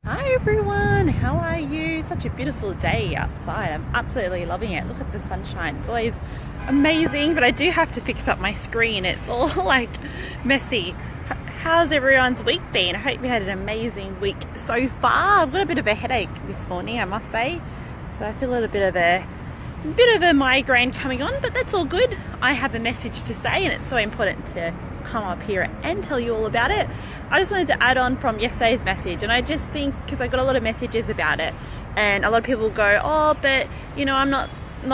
Hi everyone, how are you? Such a beautiful day outside. I'm absolutely loving it. Look at the sunshine. It's always amazing, but I do have to fix up my screen. It's all like messy. How's everyone's week been? I hope you had an amazing week so far. I've got a bit of a headache this morning, I must say. So I feel a little bit of a migraine coming on, but that's all good. I have a message to say and it's so important to come up here and tell you all about it. I just wanted to add on from yesterday's message, and I just think, because I got a lot of messages about it, and a lot of people go, oh, but you know, I'm not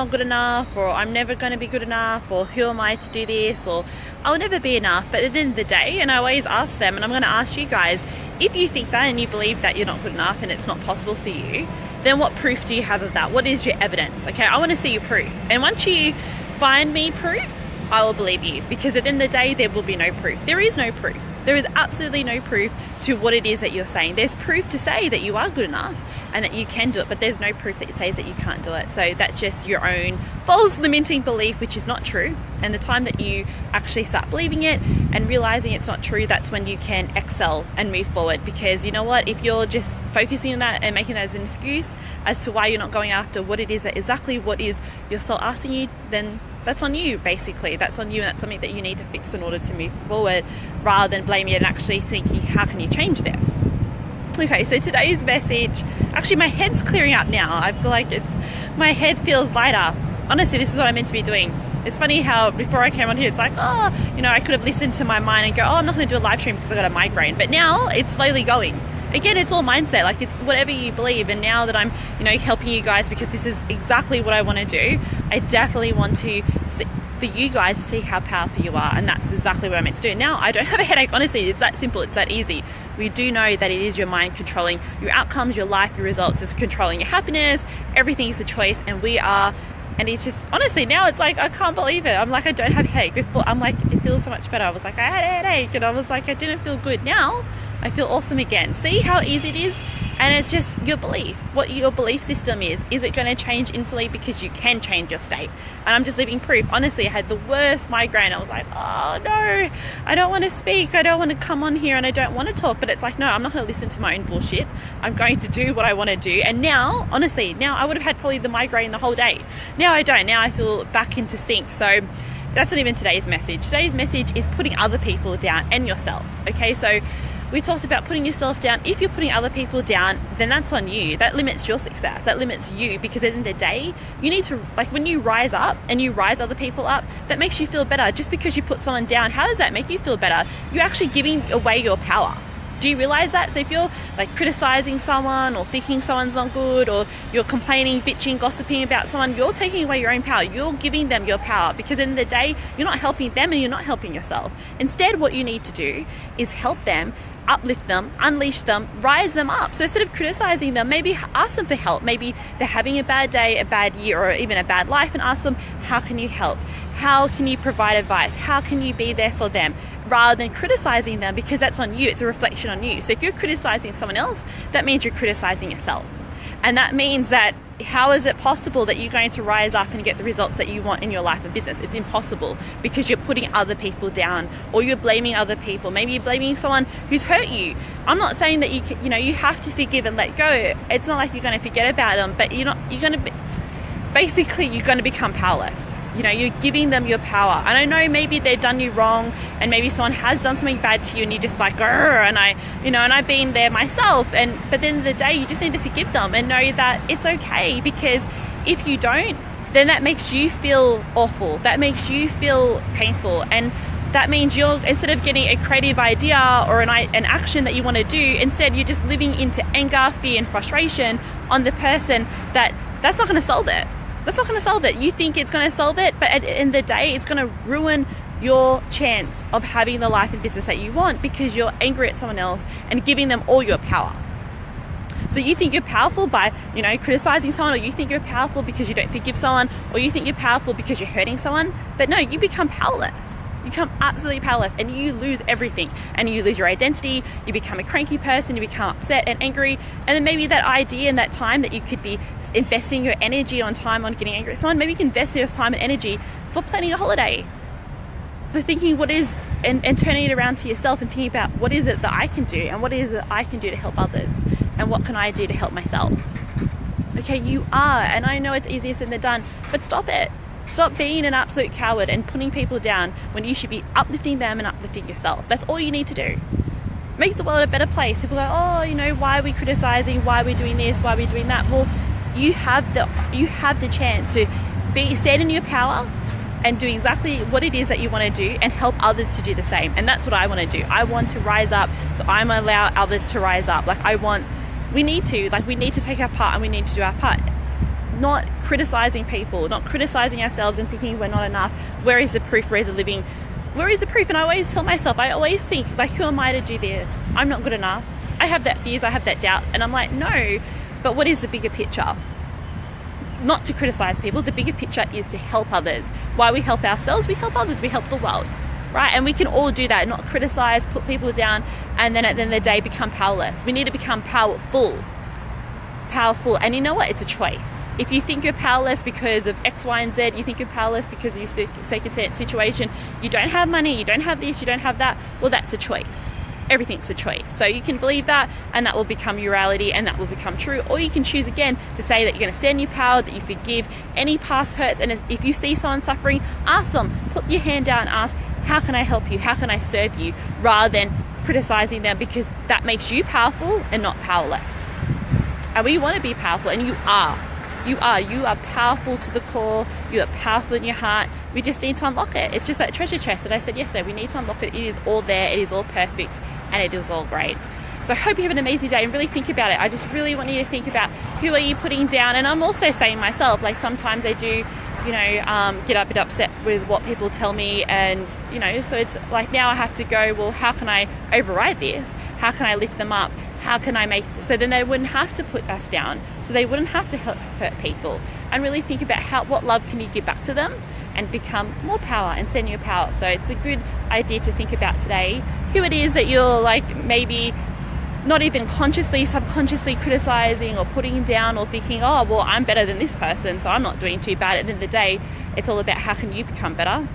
good enough, or I'm never going to be good enough, or who am I to do this, or I'll never be enough. But at the end of the day, and I always ask them, and I'm going to ask you guys, if you think that and you believe that you're not good enough and it's not possible for you, then what proof do you have of that? What is your evidence? Okay, I want to see your proof. And once you find me proof, I will believe you, because at the end of the day, there will be no proof. There is no proof. There is absolutely no proof to what it is that you're saying. There's proof to say that you are good enough and that you can do it, but there's no proof that says that you can't do it. So that's just your own false limiting belief, which is not true. And the time that you actually start believing it and realizing it's not true, that's when you can excel and move forward. Because you know what, if you're just focusing on that and making that as an excuse as to why you're not going after what it is that exactly what is your soul asking you, then that's on you, basically. That's on you, and that's something that you need to fix in order to move forward, rather than blaming it and actually thinking, how can you change this? Okay, so today's message, actually my head's clearing up now. I feel like my head feels lighter. Honestly, this is what I'm meant to be doing. It's funny how before I came on here, it's like, oh, you know, I could have listened to my mind and go, oh, I'm not going to do a live stream because I got a migraine. But now it's slowly going. Again, it's all mindset, like it's whatever you believe. And now that I'm, you know, helping you guys, because this is exactly what I want to do, I definitely want to for you guys to see how powerful you are. And that's exactly what I'm meant to do. Now, I don't have a headache. Honestly, it's that simple. It's that easy. We do know that it is your mind controlling your outcomes, your life, your results. It's controlling your happiness. Everything is a choice. And we are, and it's just, honestly, now it's like, I can't believe it. I'm like, I don't have a headache. Before, I'm like, it feels so much better. I was like, I had a headache. And I was like, I didn't feel good. Now, I feel awesome again. See how easy it is? And it's just your belief, what your belief system is. Is it going to change instantly? Because you can change your state. And I'm just living proof. Honestly, I had the worst migraine. I was like, oh no, I don't want to speak. I don't want to come on here and I don't want to talk. But it's like, no, I'm not going to listen to my own bullshit. I'm going to do what I want to do. And now, honestly, now I would have had probably the migraine the whole day. Now I don't. Now I feel back into sync. So that's not even today's message. Today's message is putting other people down and yourself. Okay, so we talked about putting yourself down. If you're putting other people down, then that's on you. That limits your success. That limits you, because at the end of the day, you need to, like when you rise up and you rise other people up, that makes you feel better. Just because you put someone down, how does that make you feel better? You're actually giving away your power. Do you realize that? So if you're like criticizing someone or thinking someone's not good, or you're complaining, bitching, gossiping about someone, you're taking away your own power. You're giving them your power, because at the end of the day, you're not helping them and you're not helping yourself. Instead, what you need to do is help them, uplift them, unleash them, rise them up. So instead of criticizing them, maybe ask them for help. Maybe they're having a bad day, a bad year, or even a bad life, and ask them, how can you help? How can you provide advice? How can you be there for them? Rather than criticizing them, because that's on you. It's a reflection on you. So if you're criticizing someone else, that means you're criticizing yourself. And that means that, how is it possible that you're going to rise up and get the results that you want in your life and business? It's impossible, because you're putting other people down, or you're blaming other people. Maybe you're blaming someone who's hurt you. I'm not saying that you know, you have to forgive and let go. It's not like you're going to forget about them, but you're going to basically, you're going to become powerless. You know, you're giving them your power. And I know maybe they've done you wrong, and maybe someone has done something bad to you, and you're just like, and I've been there myself. But at the end of the day, you just need to forgive them and know that it's okay, because if you don't, then that makes you feel awful. That makes you feel painful. And that means you're, instead of getting a creative idea or an action that you want to do, instead you're just living into anger, fear, and frustration on the person that's not going to solve it. That's not going to solve it. You think it's going to solve it, but at the end of the day, it's going to ruin your chance of having the life and business that you want, because you're angry at someone else and giving them all your power. So you think you're powerful by, you know, criticizing someone, or you think you're powerful because you don't forgive someone, or you think you're powerful because you're hurting someone. But no, you become powerless. You become absolutely powerless, and you lose everything. And you lose your identity, you become a cranky person, you become upset and angry. And then maybe that idea and that time that you could be investing your energy on time on getting angry at someone, maybe you can invest your time and energy for planning a holiday, for thinking what is, and turning it around to yourself and thinking about what is it that I can do, and what is it I can do to help others. and what can I do to help myself? Okay, you are, and I know it's easier said than done, but stop it. Stop being an absolute coward and putting people down when you should be uplifting them and uplifting yourself. That's all you need to do. Make the world a better place. People go, oh, you know, why are we criticizing? Why are we doing this? Why are we doing that? Well, you have the chance to stand in your power and do exactly what it is that you want to do and help others to do the same. And that's what I want to do. I want to rise up, so I'm going to allow others to rise up. We need to take our part, and we need to do our part. Not criticizing people, not criticizing ourselves and thinking we're not enough. Where is the proof? Where is the living? Where is the proof? And I always tell myself, I always think, like, who am I to do this? I'm not good enough. I have that fears, I have that doubt. And I'm like, no, but what is the bigger picture? Not to criticize people. The bigger picture is to help others. Why we help ourselves, we help others, we help the world, right? And we can all do that, not criticize, put people down, and then at the end of the day become powerless. We need to become powerful. And you know what? It's a choice. If you think you're powerless because of X, Y, and Z, you think you're powerless because of your circumstance, situation, you don't have money, you don't have this, you don't have that, well, that's a choice. Everything's a choice. So you can believe that, and that will become your reality, and that will become true. Or you can choose again to say that you're going to stand in your power, that you forgive any past hurts, and if you see someone suffering, ask them, put your hand down and ask, how can I help you? How can I serve you? Rather than criticizing them, because that makes you powerful and not powerless. And we want to be powerful, and you are. You are powerful to the core. You are powerful in your heart. We just need to unlock it. It's just that treasure chest that I said yesterday. We need to unlock it. It is all there. It is all perfect, and it is all great. So I hope you have an amazing day, and really think about it. I just really want you to think about, who are you putting down? And I'm also saying myself, like, sometimes I do, get a bit upset with what people tell me, and, so it's like, now I have to go, well, how can I override this? How can I lift them up? How can I make, so then they wouldn't have to put us down, so they wouldn't have to hurt people, and really think about what love can you give back to them, and become more power and send your power. So it's a good idea to think about today, who it is that you're like maybe not even consciously, subconsciously criticizing or putting down, or thinking, oh, well, I'm better than this person, so I'm not doing too bad. At the end of the day, it's all about how can you become better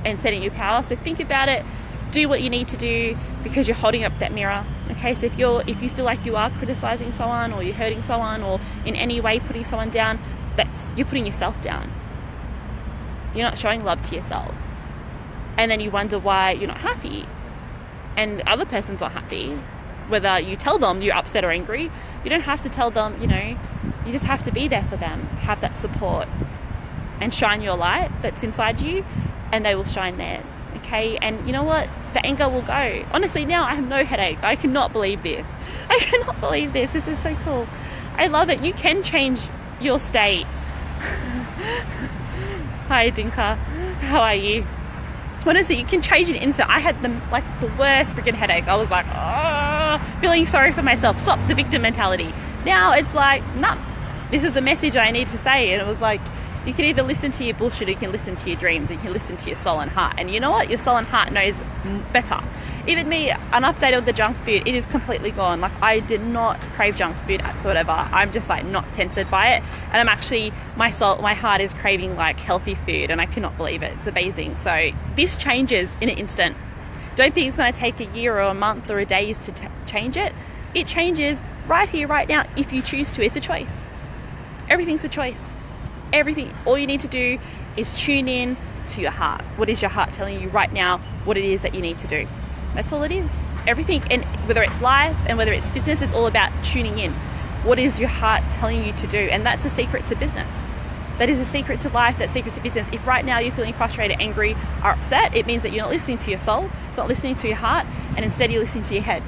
and setting your power. So think about it. Do what you need to do, because you're holding up that mirror. Okay, so if you feel like you are criticizing someone, or you're hurting someone, or in any way putting someone down, you're putting yourself down. You're not showing love to yourself. And then you wonder why you're not happy, and the other person's not happy. Whether you tell them you're upset or angry, you don't have to tell them, you just have to be there for them, have that support, and shine your light that's inside you, and they will shine theirs. Okay, and you know what? The anger will go. Honestly, now I have no headache. I cannot believe this. I cannot believe this. This is so cool. I love it. You can change your state. Hi, Dinka. How are you? Honestly, you can change it instant. I had the worst freaking headache. I was like, oh, feeling sorry for myself. Stop the victim mentality. Now it's like, nah, this is the message I need to say. And it was like, you can either listen to your bullshit, or you can listen to your dreams, you can listen to your soul and heart. And you know what? Your soul and heart knows better. Even me, an update of the junk food, it is completely gone. Like, I did not crave junk food whatsoever. I'm just like not tempted by it. And I'm actually, my heart is craving like healthy food, and I cannot believe it. It's amazing. So this changes in an instant. Don't think it's going to take a year or a month or a days to change it. It changes right here, right now, if you choose to. It's a choice. Everything's a choice. Everything, all you need to do is tune in to your heart. What is your heart telling you right now? What it is that you need to do? That's all it is. Everything, and whether it's life and whether it's business, it's all about tuning in. What is your heart telling you to do? And that's a secret to business. That is a secret to life. That's a secret to business. If right now you're feeling frustrated, angry, or upset, it means that you're not listening to your soul. It's not listening to your heart, and instead you're listening to your head.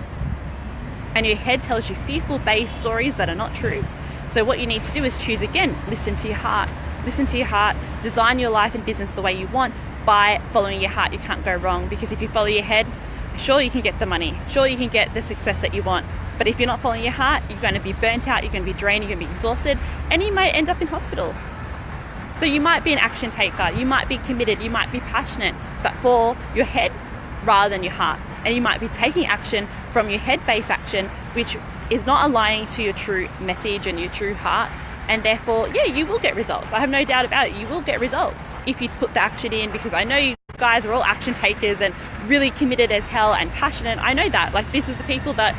And your head tells you fearful-based stories that are not true. So what you need to do is choose again. Listen to your heart. Listen to your heart. Design your life and business the way you want by following your heart. You can't go wrong, because if you follow your head, sure, you can get the money. Sure, you can get the success that you want. But if you're not following your heart, you're going to be burnt out. You're going to be drained. You're going to be exhausted, and you might end up in hospital. So you might be an action taker. You might be committed. You might be passionate, but for your head rather than your heart. And you might be taking action from your head-based action, which is not aligning to your true message and your true heart. And therefore, yeah, you will get results. I have no doubt about it. You will get results if you put the action in, because I know you guys are all action takers and really committed as hell and passionate. I know that. Like, this is the people that,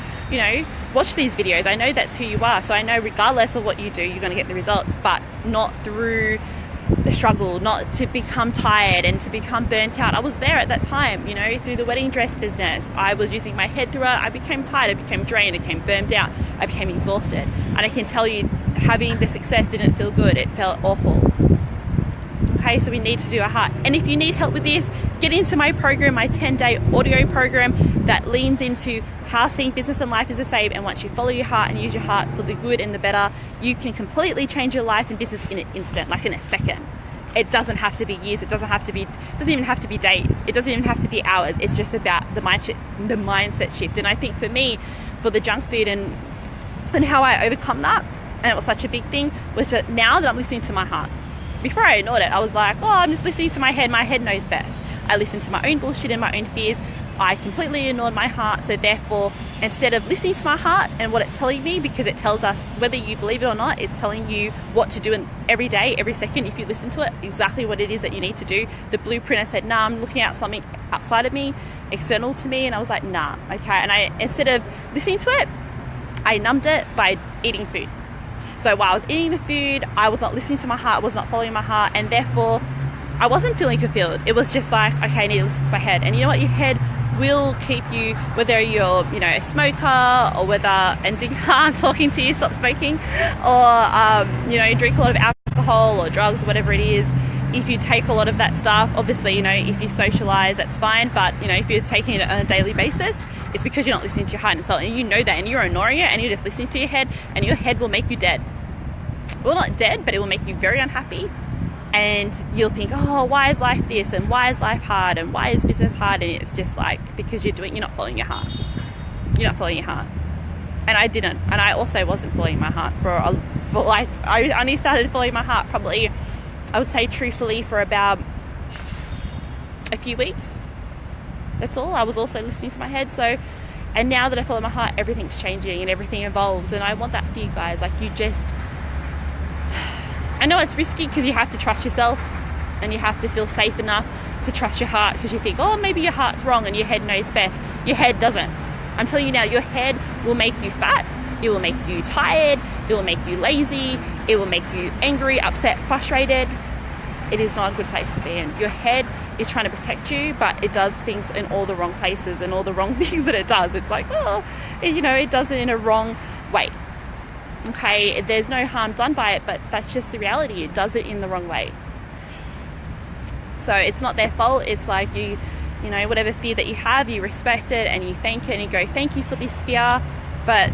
watch these videos. I know that's who you are. So I know regardless of what you do, you're going to get the results, but not through the struggle, not to become tired and to become burnt out. I was there at that time, you know, through the wedding dress business. I was using my head through it. I became tired, I became drained, I became burnt out, I became exhausted. And I can tell you, having the success didn't feel good. It felt awful. Okay, so we need to do our heart. And if you need help with this, get into my program, my 10-day audio program that leans into how seeing business and life is the same. And once you follow your heart and use your heart for the good and the better, you can completely change your life and business in an instant, like in a second. It doesn't have to be years. It doesn't even have to be days. It doesn't even have to be hours. It's just about the mindset shift. And I think for me, for the junk food and how I overcome that, and it was such a big thing, was that now that I'm listening to my heart. Before I ignored it, I was like, oh, I'm just listening to my head. My head knows best. I listened to my own bullshit and my own fears. I completely ignored my heart. So therefore, instead of listening to my heart and what it's telling me, because it tells us whether you believe it or not, it's telling you what to do every day, every second, if you listen to it, exactly what it is that you need to do. The blueprint, I said, nah, I'm looking at something outside of me, external to me. And I was like, nah, okay. And instead of listening to it, I numbed it by eating food. So while I was eating the food, I was not listening to my heart, I was not following my heart, and therefore I wasn't feeling fulfilled. It was just like, okay, I need to listen to my head. And you know what? Your head will keep you, whether you're, you know, a smoker or whether, and I'm talking to you, stop smoking, or, you know, you drink a lot of alcohol or drugs or whatever it is. If you take a lot of that stuff, obviously, you know, if you socialize, that's fine. But, you know, if you're taking it on a daily basis, it's because you're not listening to your heart and soul, and you know that, and you're ignoring it, and you're just listening to your head, and your head will make you dead. Well, not dead, but it will make you very unhappy, and you'll think, oh, why is life this, and why is life hard, and why is business hard? And it's just like, because you're not following your heart. You're not following your heart. And I didn't, and I also wasn't following my heart I only started following my heart probably, I would say truthfully, for about a few weeks. That's all. I was also listening to my head. So, and now that I follow my heart, everything's changing and everything evolves. And I want that for you guys. Like, I know it's risky because you have to trust yourself and you have to feel safe enough to trust your heart, because you think, oh, maybe your heart's wrong and your head knows best. Your head doesn't. I'm telling you now, your head will make you fat. It will make you tired. It will make you lazy. It will make you angry, upset, frustrated. It is not a good place to be in. Your head is trying to protect you, but it does things in all the wrong places and all the wrong things that it does. It's like, oh, you know, it does it in a wrong way. Okay, there's no harm done by it, but that's just the reality. It does it in the wrong way. So it's not their fault. It's like you know, whatever fear that you have, you respect it and you thank it and you go, thank you for this fear, but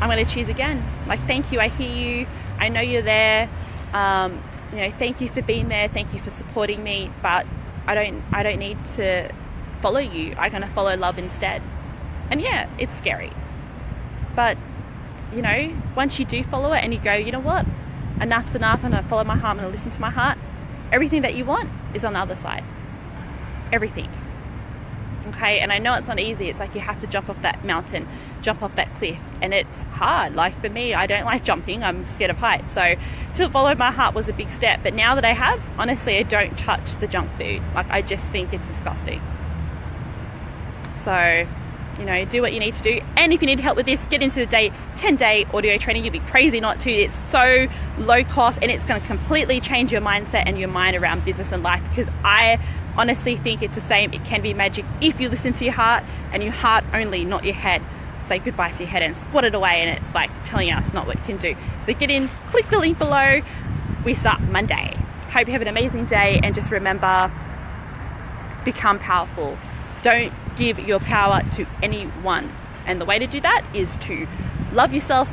I'm going to choose again. Like, thank you, I hear you, I know you're there. You know, thank you for being there, thank you for supporting me, but I don't need to follow you. I'm going to follow love instead. And yeah, it's scary, but you know, once you do follow it and you go, you know what, enough's enough, I'm going to follow my heart, I'm going to listen to my heart, everything that you want is on the other side. Everything. Okay, and I know it's not easy. It's like you have to jump off that mountain, jump off that cliff, and it's hard. Like for me, I don't like jumping, I'm scared of heights. So to follow my heart was a big step, but now that I have, honestly, I don't touch the junk food. Like, I just think it's disgusting. So, you know, do what you need to do. And if you need help with this, get into the 10-day audio training. You'd be crazy not to. It's so low cost, and it's going to completely change your mindset and your mind around business and life, because I honestly think it's the same. It can be magic if you listen to your heart, and your heart only, not your head. Say goodbye to your head and squat it away, and it's like telling us not what you can do. So get in, click the link below. We start Monday. Hope you have an amazing day, and just remember, become powerful. Don't give your power to anyone. And the way to do that is to love yourself,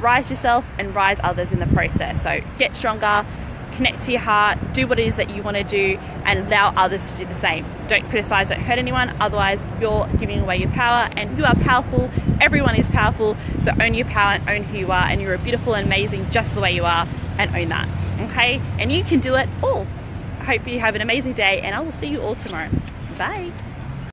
and rise others in the process. So get stronger, connect to your heart, do what it is that you want to do, and allow others to do the same. Don't criticize, don't hurt anyone, otherwise you're giving away your power. And you are powerful, everyone is powerful, so own your power and own who you are, and you're beautiful and amazing just the way you are, and own that. Okay, and you can do it all. I hope you have an amazing day, and I will see you all tomorrow. Bye.